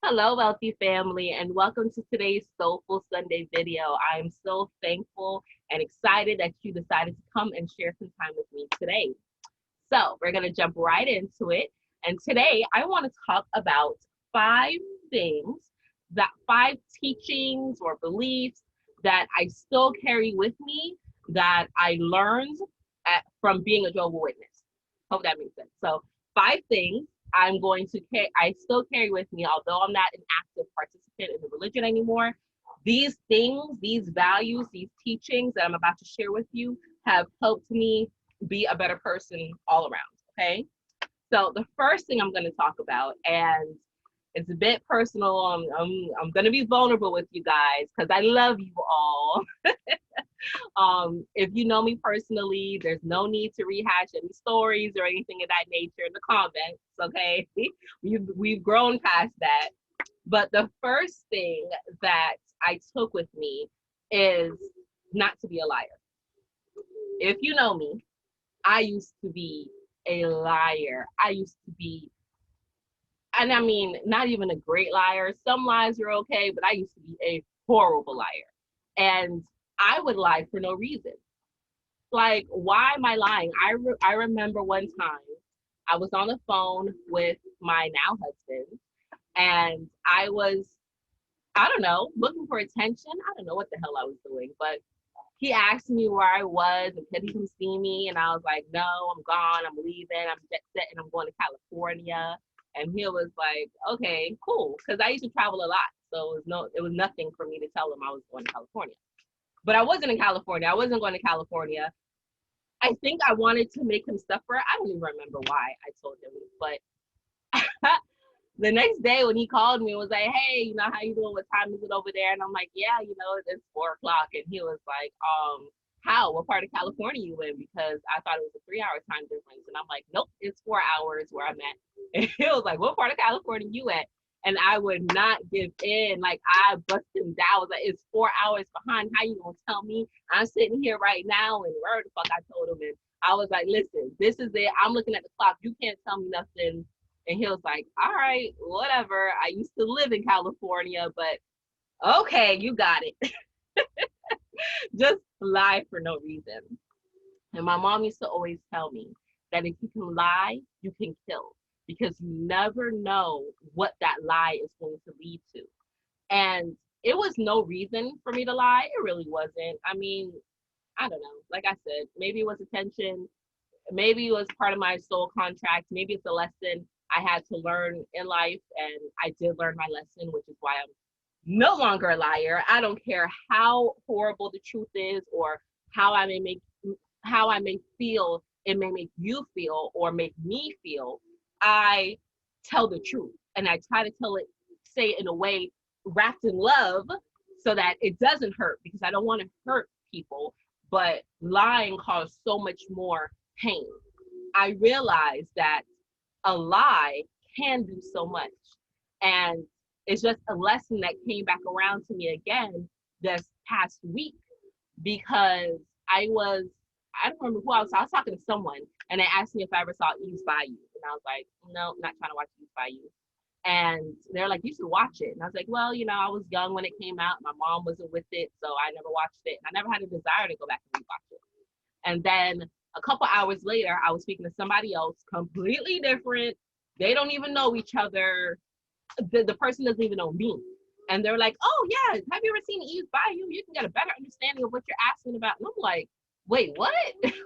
Hello, wealthy family, and welcome to today's SOLful Sunday video. I am so thankful and excited that you decided to come and share some time with me today. So, we're going to jump right into it. And today, I want to talk about five things five teachings or beliefs that I still carry with me that I learned from being a Jehovah Witness. Hope that makes sense. So, five things I still carry with me, although I'm not an active participant in the religion anymore. These things, these values, these teachings that I'm about to share with you have helped me be a better person all around. Okay. So the first thing I'm going to talk about, and it's a bit personal. I'm going to be vulnerable with you guys because I love you all. If you know me personally, there's no need to rehash any stories or anything of that nature in the comments. Okay, we've grown past that. But the first thing that I took with me is not to be a liar. If you know me, I used to be a liar. I used to be, and I mean, not even a great liar. Some lies are okay, but I used to be a horrible liar. And I would lie for no reason. Like, why am I lying? I remember one time I was on the phone with my now husband, and I don't know, looking for attention. I don't know what the hell I was doing, but he asked me where I was and could he come see me, and I was like, no, I'm gone, I'm leaving, I'm jet setting, I'm going to California. And he was like, okay, cool, because I used to travel a lot, so it was nothing for me to tell him I was going to California. But I wasn't in California. I wasn't going to California. I think I wanted to make him suffer. I don't even remember why I told him, but the next day when he called me, it was like, hey, how you doing? What time is it over there? And I'm like, yeah, it's 4 o'clock. And he was like, what part of California you in? Because I thought it was a 3 hour time difference. And I'm like, nope, it's 4 hours where I'm at. And he was like, what part of California you at? And I would not give in. Like, I busted him down. I was like, it's 4 hours behind. How you gonna tell me? I'm sitting here right now, and where the fuck I told him. And I was like, listen, this is it. I'm looking at the clock. You can't tell me nothing. And he was like, all right, whatever. I used to live in California, but okay, you got it. Just lie for no reason. And my mom used to always tell me that if you can lie, you can kill, because you never know what that lie is going to lead to. And it was no reason for me to lie. It really wasn't. I mean, I don't know. Like I said, maybe it was attention. Maybe it was part of my soul contract. Maybe it's a lesson I had to learn in life. And I did learn my lesson, which is why I'm no longer a liar. I don't care how horrible the truth is, or how I may make how I may feel it may make you feel or make me feel. I tell the truth, and I try to say it in a way wrapped in love, so that it doesn't hurt, because I don't want to hurt people. But lying caused so much more pain. I realized that a lie can do so much. And it's just a lesson that came back around to me again this past week, because I don't remember who I was talking to someone, and they asked me if I ever saw Eve's Bayou. And I was like, no, not trying to watch Eve's Bayou. And they're like, you should watch it. And I was like, well, I was young when it came out. My mom wasn't with it, so I never watched it. And I never had a desire to go back and rewatch it. And then a couple hours later, I was speaking to somebody else, completely different. They don't even know each other. The person doesn't even know me. And they're like, oh, yeah, have you ever seen Eve's Bayou? You can get a better understanding of what you're asking about. And I'm like, wait, what?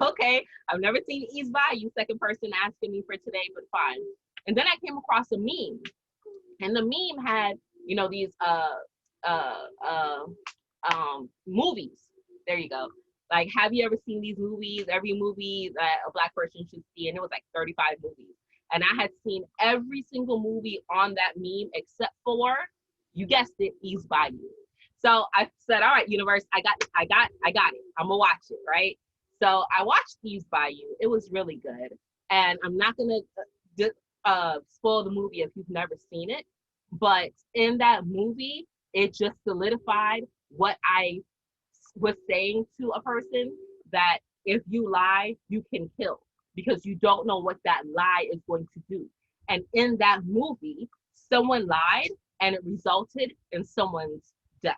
Okay, I've never seen Eve's Bayou. Second person asking me for today, but fine. And then I came across a meme. And the meme had, these movies. There you go. Like, have you ever seen these movies? Every movie that a Black person should see. And it was like 35 movies. And I had seen every single movie on that meme except for, you guessed it, Eve's Bayou. So I said, all right, universe, I got it. I'm gonna watch it, right? So I watched Eve's Bayou. It was really good. And I'm not gonna spoil the movie if you've never seen it. But in that movie, it just solidified what I was saying to a person, that if you lie, you can kill, because you don't know what that lie is going to do. And in that movie, someone lied and it resulted in someone's death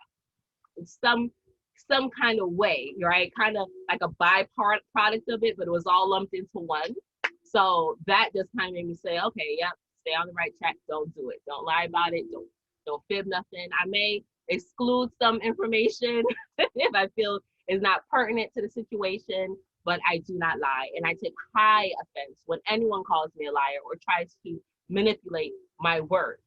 in some kind of way, right? Kind of like a byproduct of it, but it was all lumped into one. So that just kind of made me say, okay, yep, stay on the right track. Don't do it. Don't lie about it. Don't fib nothing. I may exclude some information if I feel is not pertinent to the situation, but I do not lie. And I take high offense when anyone calls me a liar or tries to manipulate my words.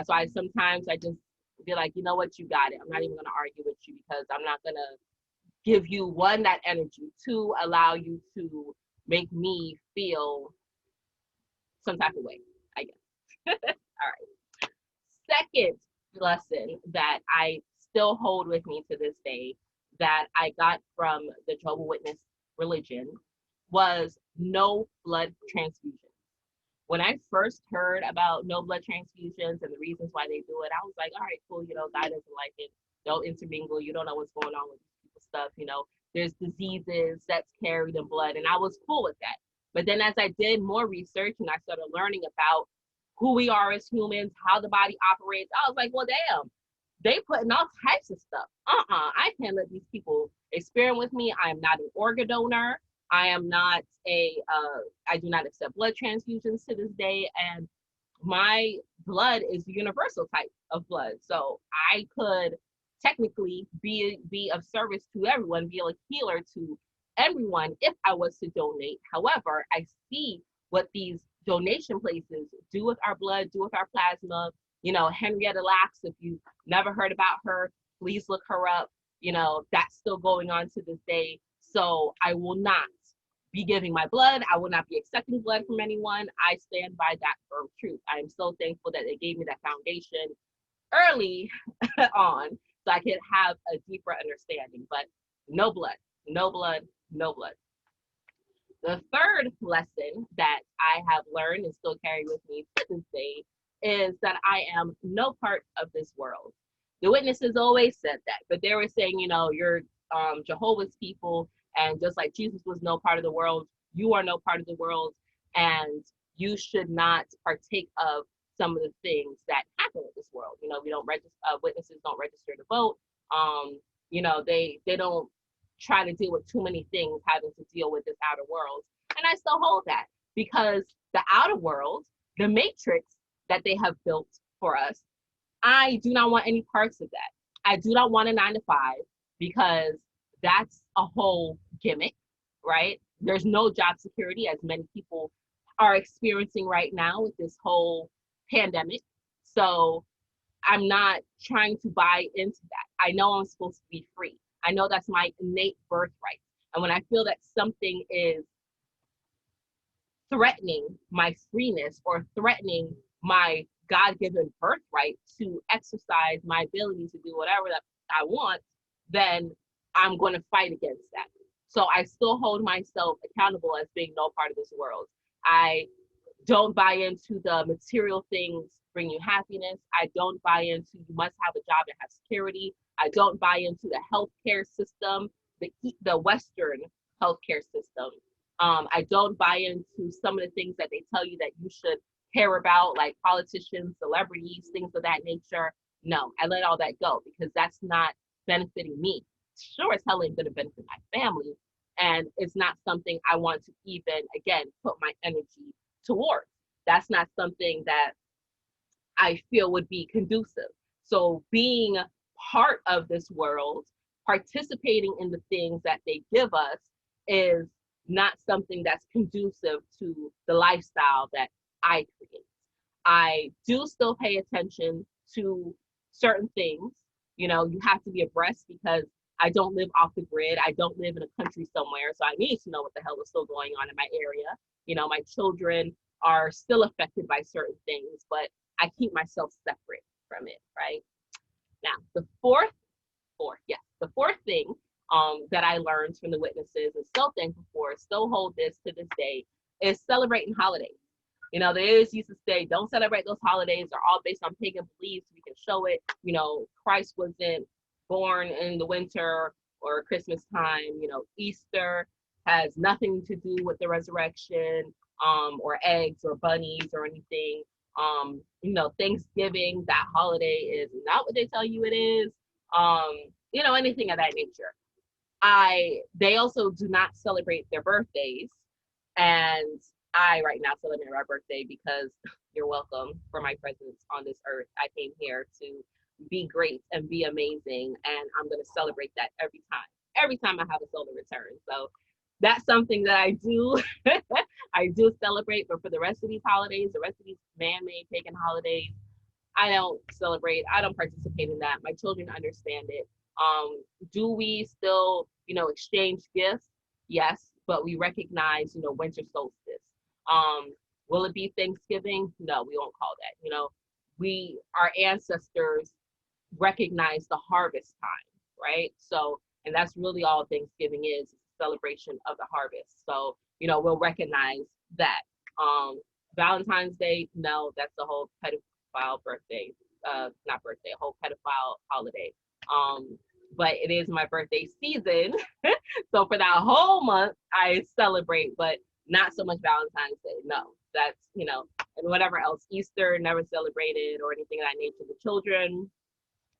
So sometimes I just be like, you know what, you got it. I'm not even going to argue with you because I'm not going to give you, one, that energy, two, allow you to make me feel some type of way, I guess. All right. Second lesson that I still hold with me to this day that I got from the Jehovah Witness religion was no blood transfusion. When I first heard about no blood transfusions and the reasons why they do it, I was like, all right, cool, God doesn't like it. Don't intermingle. You don't know what's going on with people's stuff. There's diseases that's carried in blood, and I was cool with that. But then as I did more research and I started learning about who we are as humans, how the body operates, I was like, well, damn, they putting all types of stuff. I can't let these people experiment with me. I am not an organ donor. I am not I do not accept blood transfusions to this day. And my blood is the universal type of blood. So I could technically be of service to everyone, be a healer to everyone if I was to donate. However, I see what these donation places do with our blood, do with our plasma. Henrietta Lacks, if you've never heard about her, please look her up. That's still going on to this day. So I will not be giving my blood. I will not be accepting blood from anyone. I stand by that firm truth. I am so thankful that they gave me that foundation early on so I could have a deeper understanding. But no blood, no blood, no blood. The third lesson that I have learned and still carry with me to this day is that I am no part of this world. The witnesses always said that, but they were saying, you're Jehovah's people, and just like Jesus was no part of the world, you are no part of the world, and you should not partake of some of the things that happen in this world. We don't register, witnesses don't register to vote. They don't try to deal with too many things having to deal with this outer world. And I still hold that because the outer world, the matrix that they have built for us, I do not want any parts of that. I do not want a 9-to-5 because that's a whole gimmick, right? There's no job security, as many people are experiencing right now with this whole pandemic. So I'm not trying to buy into that. I know I'm supposed to be free. I know that's my innate birthright. And when I feel that something is threatening my freeness or threatening my God-given birthright to exercise my ability to do whatever that I want, then I'm going to fight against that. So I still hold myself accountable as being no part of this world. I don't buy into the material things bring you happiness. I don't buy into you must have a job that has security. I don't buy into the healthcare system, the Western healthcare system. I don't buy into some of the things that they tell you that you should care about, like politicians, celebrities, things of that nature. No, I let all that go because that's not benefiting me. Sure as hell ain't gonna benefit my family. And it's not something I want to even, again, put my energy towards. That's not something that I feel would be conducive. So being part of this world, participating in the things that they give us is not something that's conducive to the lifestyle that I create. I do still pay attention to certain things. You have to be abreast because I don't live off the grid. I don't live in a country somewhere. So I need to know what the hell is still going on in my area. My children are still affected by certain things, but I keep myself separate from it, right? Now, the fourth thing that I learned from the witnesses and still thankful for, still hold this to this day, is celebrating holidays. They always used to say, don't celebrate those holidays. They're all based on pagan beliefs. We can show it. Christ wasn't born in the winter or Christmas time. Easter has nothing to do with the resurrection or eggs or bunnies or anything. You know, Thanksgiving, that holiday is not what they tell you it is. You know, anything of that nature. They also do not celebrate their birthdays. And I right now celebrate my birthday because you're welcome for my presence on this earth. I came here to be great and be amazing, and I'm going to celebrate that every time I have a solar return. So that's something that I do. I do celebrate, but for the rest of these holidays, the rest of these man-made pagan holidays, I don't celebrate. I don't participate in that. My children understand it. Do we still, you know, exchange gifts? Yes, but we recognize, you know, winter solstice. Um, will it be Thanksgiving? No, we won't call that. You know, our ancestors recognize the harvest time, right? So, and that's really all Thanksgiving is a celebration of the harvest. So, you know, we'll recognize that. Valentine's Day, no, that's a whole pedophile birthday, not birthday, a whole pedophile holiday. But it is my birthday season. So for that whole month, I celebrate, but not so much Valentine's Day. No, that's, you know, and whatever else. Easter, never celebrated or anything of that nature. The children,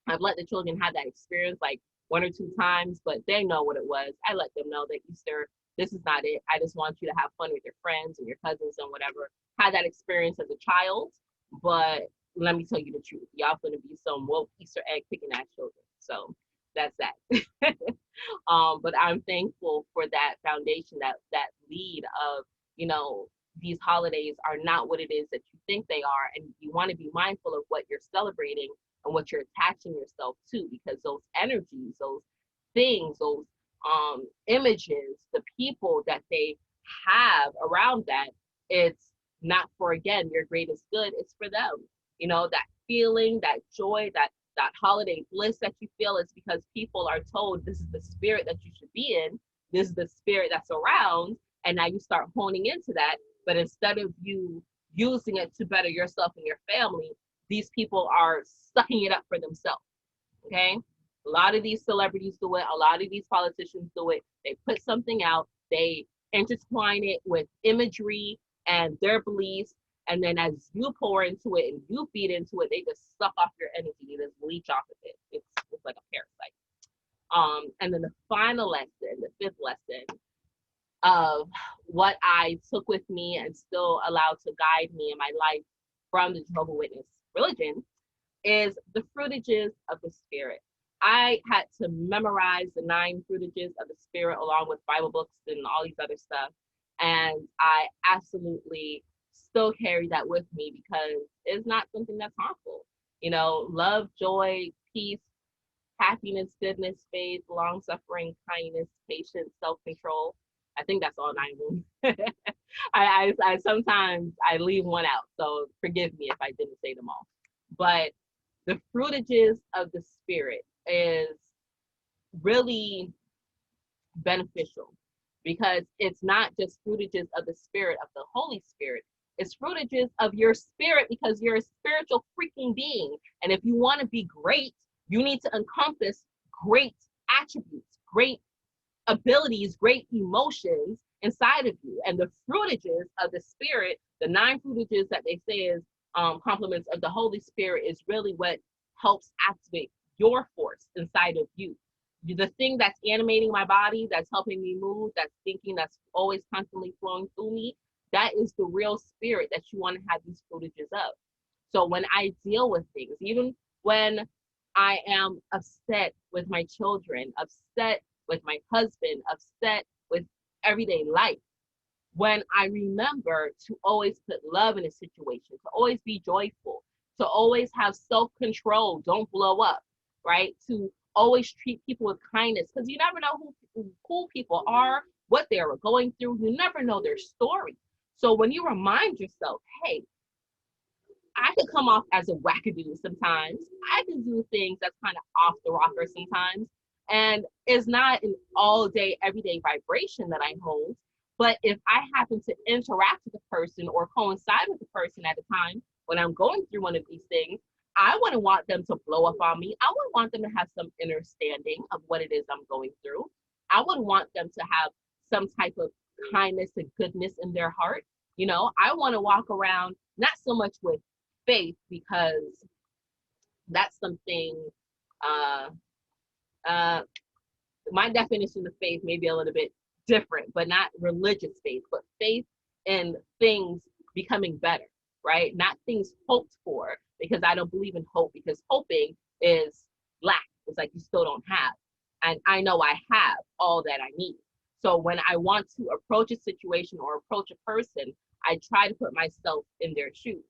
I've let the children have that experience like one or two times, but they know what it was. I let them know that Easter, this is not it. I just want you to have fun with your friends and your cousins and whatever. Had that experience as a child, but let me tell you the truth. Y'all gonna be some woke Easter egg picking ass children. So that's that. But I'm thankful for that foundation, that lead of, you know, these holidays are not what it is that you think they are, and you want to be mindful of what you're celebrating and what you're attaching yourself to, because those energies, those things, those images, the people that they have around that, it's not for, again, your greatest good, it's for them. You know, that feeling, that joy, that holiday bliss that you feel is because people are told this is the spirit that you should be in, this is the spirit that's around, and now you start honing into that. But instead of you using it to better yourself and your family, these people are sucking it up for themselves. Okay, a lot of these celebrities do it, a lot of these politicians do it. They put something out, they intertwine it with imagery and their beliefs, and then as you pour into it and you feed into it, they just suck off your energy, they just leech off of it. It's like a parasite. And then the final lesson, the fifth lesson of what I took with me and still allowed to guide me in my life from the Jehovah Witness religion is the fruitages of the spirit. I had to memorize the 9 fruitages of the spirit along with Bible books and all these other stuff. And I absolutely still carry that with me because it's not something that's harmful. You know, love, joy, peace, happiness, goodness, faith, long suffering, kindness, patience, self-control. I think that's all 9 of them. I sometimes I leave one out, so forgive me if I didn't say them all. But the fruitages of the spirit is really beneficial because it's not just fruitages of the spirit of the Holy Spirit. It's fruitages of your spirit because you're a spiritual freaking being. And if you want to be great, you need to encompass great attributes, great abilities, great emotions inside of you. And the fruitages of the spirit, the 9 fruitages that they say is compliments of the Holy Spirit, is really what helps activate your force inside of you. The thing that's animating my body, that's helping me move, that's thinking, that's always constantly flowing through me, that is the real spirit that you want to have these fruitages of. So when I deal with things, even when I am upset with my children, upset with my husband, upset with everyday life, when I remember to always put love in a situation, to always be joyful, to always have self-control, don't blow up, right? To always treat people with kindness, because you never know who people are, what they're going through. You never know their story. So when you remind yourself, hey, I could come off as a wackadoo sometimes. I can do things that's kind of off the rocker sometimes. And it's not an all day, everyday vibration that I hold. But if I happen to interact with a person or coincide with a person at a time when I'm going through one of these things, I wouldn't want them to blow up on me. I would want them to have some understanding of what it is I'm going through. I would want them to have some type of kindness and goodness in their heart. You know, I want to walk around not so much with faith because that's something, uh, uh, my definition of faith may be a little bit different, but not religious faith, but faith in things becoming better, right? Not things hoped for, because I don't believe in hope, because hoping is lack. It's like you still don't have. And I know I have all that I need. So when I want to approach a situation or approach a person, I try to put myself in their shoes.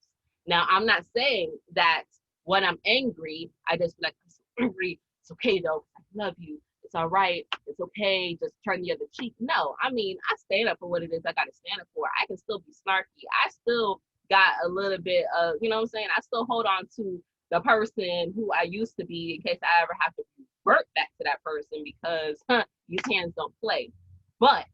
Now, I'm not saying that when I'm angry, I just be like, I'm so angry. It's okay though. I love you. It's all right. It's okay. Just turn the other cheek. No, I mean, I stand up for what it is I got to stand up for. I can still be snarky. I still got a little bit of, you know what I'm saying? I still hold on to the person who I used to be in case I ever have to revert back to that person, because these hands don't play. But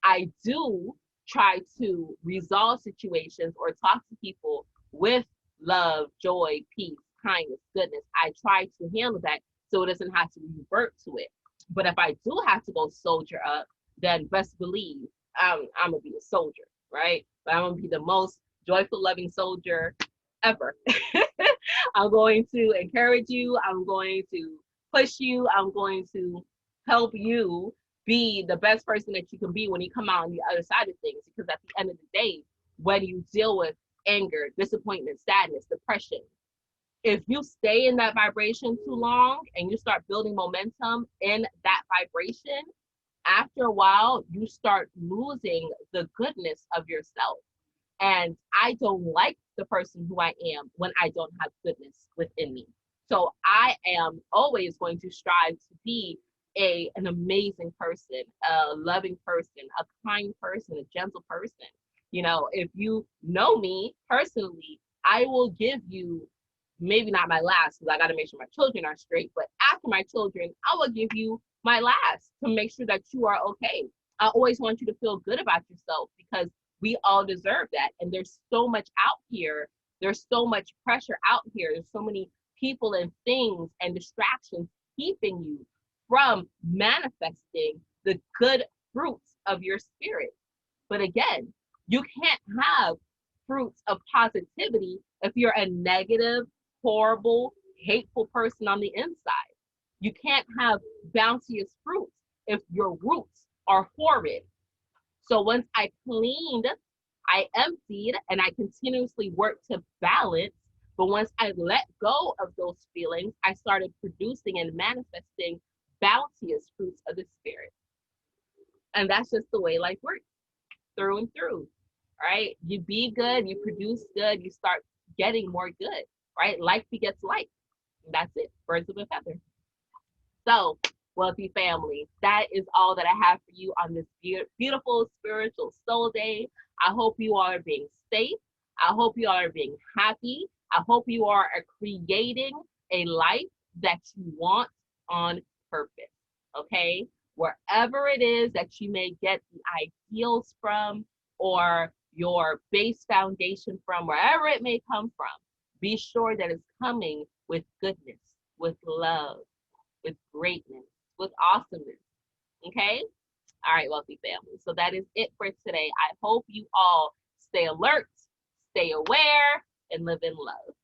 I do try to resolve situations or talk to people with love, joy, peace, kindness, goodness. I try to handle that so it doesn't have to revert to it. But if I do have to go soldier up, then best believe I'm gonna be a soldier, right? But I'm gonna be the most joyful, loving soldier ever. I'm going to encourage you. I'm going to push you. I'm going to help you be the best person that you can be when you come out on the other side of things. Because at the end of the day, when you deal with anger, disappointment, sadness, depression, if you stay in that vibration too long and you start building momentum in that vibration, after a while, you start losing the goodness of yourself. And I don't like the person who I am when I don't have goodness within me. So I am always going to strive to be an amazing person, a loving person, a kind person, a gentle person. You know, if you know me personally, I will give you, maybe not my last, because I got to make sure my children are straight, but after my children, I will give you my last to make sure that you are okay. I always want you to feel good about yourself, because we all deserve that. And there's so much out here. There's so much pressure out here. There's so many people and things and distractions keeping you from manifesting the good fruits of your spirit. But again, you can't have fruits of positivity if you're a negative, horrible, hateful person on the inside. You can't have bounteous fruits if your roots are horrid. So once I cleaned, I emptied, and I continuously worked to balance. But once I let go of those feelings, I started producing and manifesting bounteous fruits of the spirit. And that's just the way life works, through and through, right? You be good, you produce good, you start getting more good, right? Like begets like. That's it. Birds of a feather. So, wealthy family, that is all that I have for you on this beautiful spiritual soul day. I hope you all are being safe. I hope you all are being happy. I hope you are creating a life that you want on purpose. Okay? Wherever it is that you may get the ideals from, or your base foundation from, wherever it may come from, be sure that it's coming with goodness, with love, with greatness, with awesomeness. Okay? All right, wealthy family. So that is it for today. I hope you all stay alert, stay aware, and live in love.